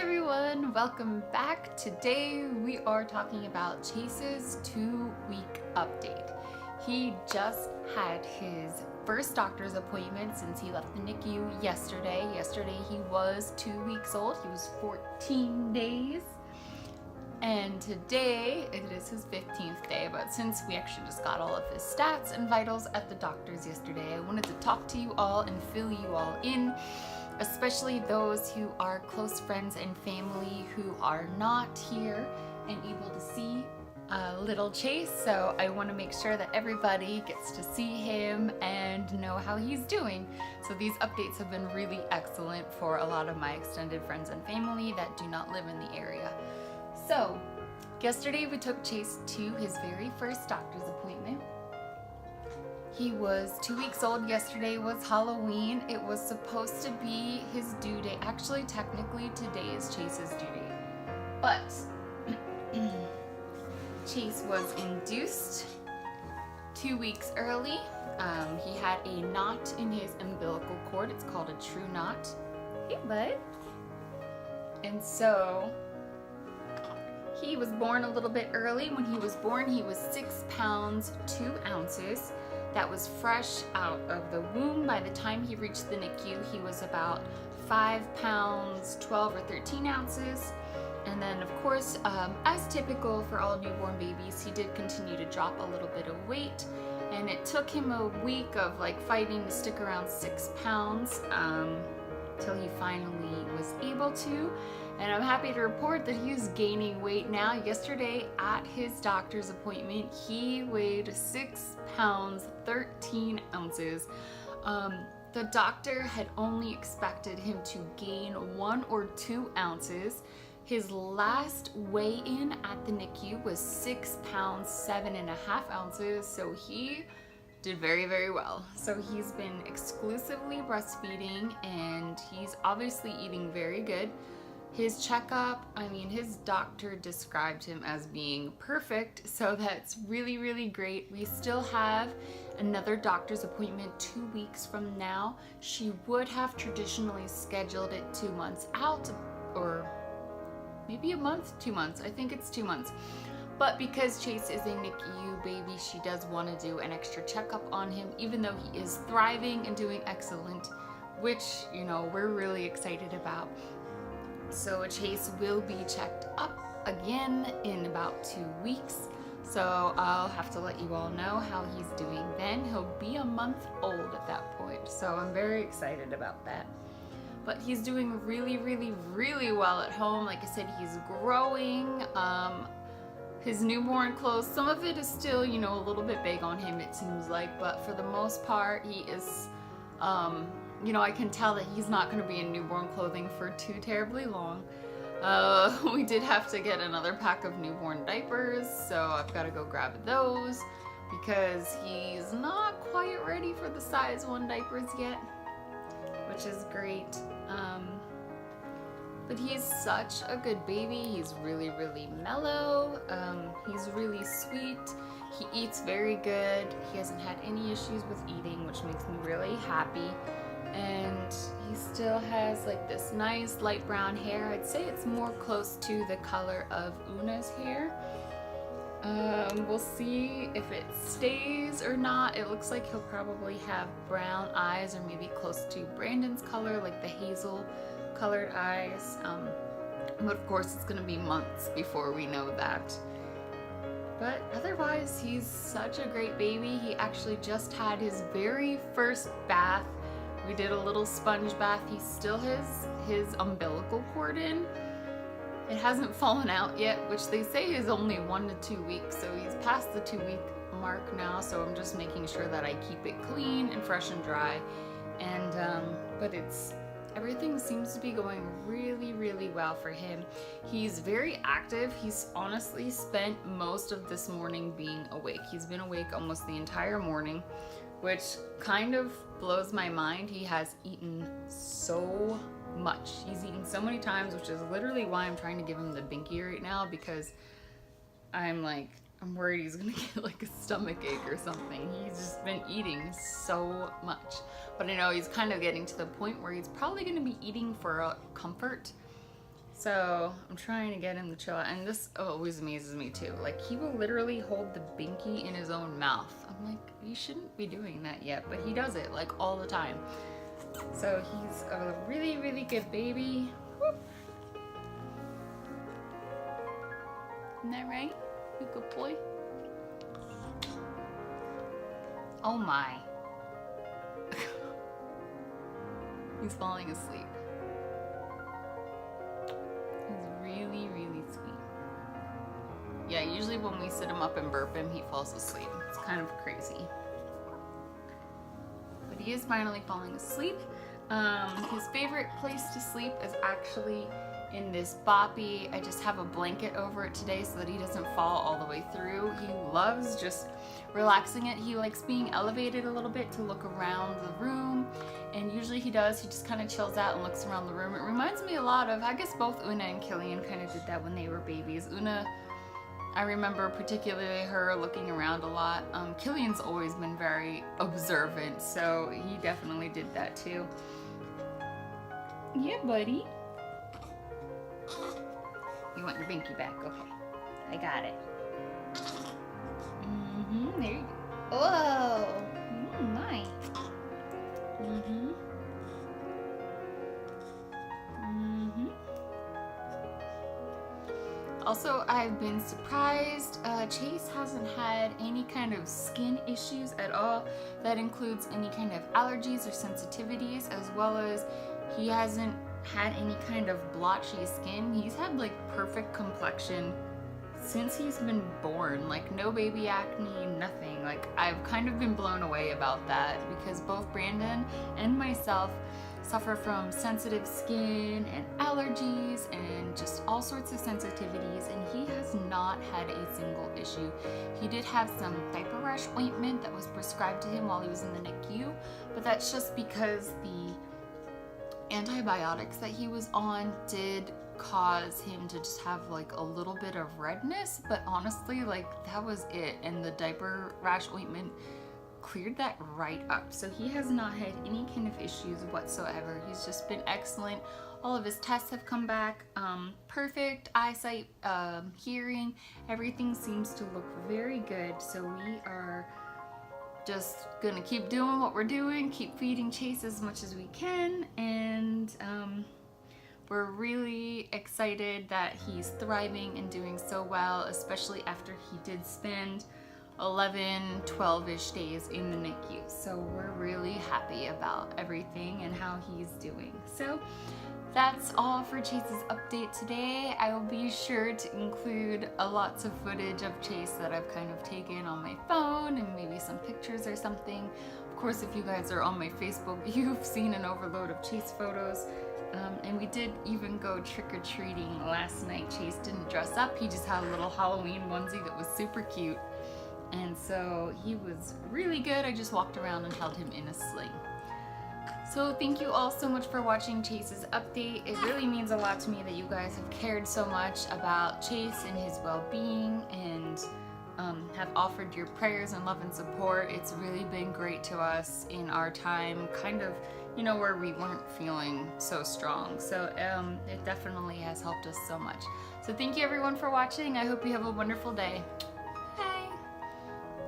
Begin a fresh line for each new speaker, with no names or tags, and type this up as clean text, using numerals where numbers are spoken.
everyone, welcome back. Today we are talking about Chase's 2-week update. He just had his first doctor's appointment since he left the NICU yesterday. Yesterday he was 2 weeks old. He was 14 days. And today it is his 15th day, but since we actually just got all of his stats and vitals at the doctor's yesterday, I wanted to talk to you all and fill you all in, especially those who are close friends and family who are not here and able to see little Chase. So I want to make sure that everybody gets to see him and know how he's doing. So these updates have been really excellent for a lot of my extended friends and family that do not live in the area. So, yesterday we took Chase to his very first doctor's appointment. He was 2 weeks old. Yesterday was Halloween. It was supposed to be his due date. Actually, technically, today is Chase's due date. But, Chase was induced 2 weeks early. He had a knot in his umbilical cord. It's called a true knot. Hey, bud. And so, he was born a little bit early. When he was born, he was 6 pounds 2 ounces. That was fresh out of the womb. By the time he reached the NICU, he was about 5 pounds 12 or 13 ounces. And then, of course, as typical for all newborn babies, he did continue to drop a little bit of weight. And it took him a week of fighting to stick around 6 pounds till he finally was able to. And I'm happy to report that he's gaining weight now. Yesterday at his doctor's appointment, he weighed 6 pounds 13 ounces. The doctor had only expected him to gain 1 or 2 ounces. His last weigh-in at the NICU was 6 pounds 7.5 ounces, so he did very, very well. So he's been exclusively breastfeeding and he's obviously eating very good. His checkup, his doctor described him as being perfect, so that's really, really great. We still have another doctor's appointment 2 weeks from now. She would have traditionally scheduled it 2 months out, or maybe a month, 2 months. I think it's 2 months. But because Chase is a NICU baby, she does want to do an extra checkup on him, even though he is thriving and doing excellent, which, we're really excited about. So Chase will be checked up again in about 2 weeks. So I'll have to let you all know how he's doing then. He'll be a month old at that point. So I'm very excited about that. But he's doing really, really, really well at home. Like I said, he's growing. His newborn clothes, some of it is still, a little bit big on him, it seems like. But for the most part, he is... I can tell that he's not going to be in newborn clothing for too terribly long. We did have to get another pack of newborn diapers, so I've got to go grab those because he's not quite ready for the size 1 diapers yet, which is great. But he's such a good baby. He's really, really mellow. He's really sweet. He eats very good. He hasn't had any issues with eating, which makes me really happy. And he still has this nice light brown hair. I'd say it's more close to the color of Oona's hair. We'll see if it stays or not. It looks like he'll probably have brown eyes, or maybe close to Brandon's color, like the hazel colored eyes. But of course it's gonna be months before we know that. But otherwise, he's such a great baby. He actually just had his very first bath. We did a little sponge bath. He still has his umbilical cord in. It hasn't fallen out yet, which they say is only 1 to 2 weeks. So he's past the 2-week mark now. So I'm just making sure that I keep it clean and fresh and dry. And, but everything seems to be going really, really well for him. He's very active. He's honestly spent most of this morning being awake. He's been awake almost the entire morning, which kind of blows my mind. He has eaten so much. He's eaten so many times, which is literally why I'm trying to give him the binky right now, because I'm worried he's gonna get a stomach ache or something. He's just been eating so much. But I know he's kind of getting to the point where he's probably gonna be eating for comfort. So I'm trying to get him to chill out, and this always amazes me too. Like, he will literally hold the binky in his own mouth. I'm like, you shouldn't be doing that yet, but he does it like all the time. So he's a really, really good baby. Whoop. Isn't that right? You good boy? Oh my. He's falling asleep. He's really, really sweet. Yeah, usually when we sit him up and burp him, he falls asleep. It's kind of crazy. But he is finally falling asleep. His favorite place to sleep is actually in this boppy. I just have a blanket over it today so that he doesn't fall all the way through. He loves just relaxing it. He likes being elevated a little bit to look around the room, and usually he does. He just kind of chills out and looks around the room. It reminds me a lot of, I guess both Oona and Killian kind of did that when they were babies. Oona, I remember particularly her looking around a lot. Killian's always been very observant, so he definitely did that too. Yeah, buddy. You want your binky back? Okay. I got it. There you go. Whoa! Nice. Also, I've been surprised. Chase hasn't had any kind of skin issues at all. That includes any kind of allergies or sensitivities, as well as he hasn't had any kind of blotchy skin. He's had like perfect complexion since he's been born. Like, no baby acne, nothing. Like, I've kind of been blown away about that because both Brandon and myself suffer from sensitive skin and allergies and just all sorts of sensitivities, and he has not had a single issue. He did have some diaper rash ointment that was prescribed to him while he was in the NICU, but that's just because the antibiotics that he was on did cause him to just have like a little bit of redness, but honestly, like, that was it, and the diaper rash ointment cleared that right up. So he has not had any kind of issues whatsoever. He's just been excellent. All of his tests have come back perfect. Eyesight, hearing, everything seems to look very good. So we are just gonna keep doing what we're doing, keep feeding Chase as much as we can, and we're really excited that he's thriving and doing so well, especially after he did spend 11, 12-ish days in the NICU. So we're really happy about everything and how he's doing. So that's all for Chase's update today. I will be sure to include lots of footage of Chase that I've kind of taken on my phone, and maybe some pictures or something. Of course, if you guys are on my Facebook, you've seen an overload of Chase photos. And we did even go trick-or-treating last night. Chase didn't dress up. He just had a little Halloween onesie that was super cute. And so he was really good. I just walked around and held him in a sling. So thank you all so much for watching Chase's update. It really means a lot to me that you guys have cared so much about Chase and his well-being, and have offered your prayers and love and support. It's really been great to us in our time, kind of, you know, where we weren't feeling so strong. So it definitely has helped us so much. So thank you everyone for watching. I hope you have a wonderful day.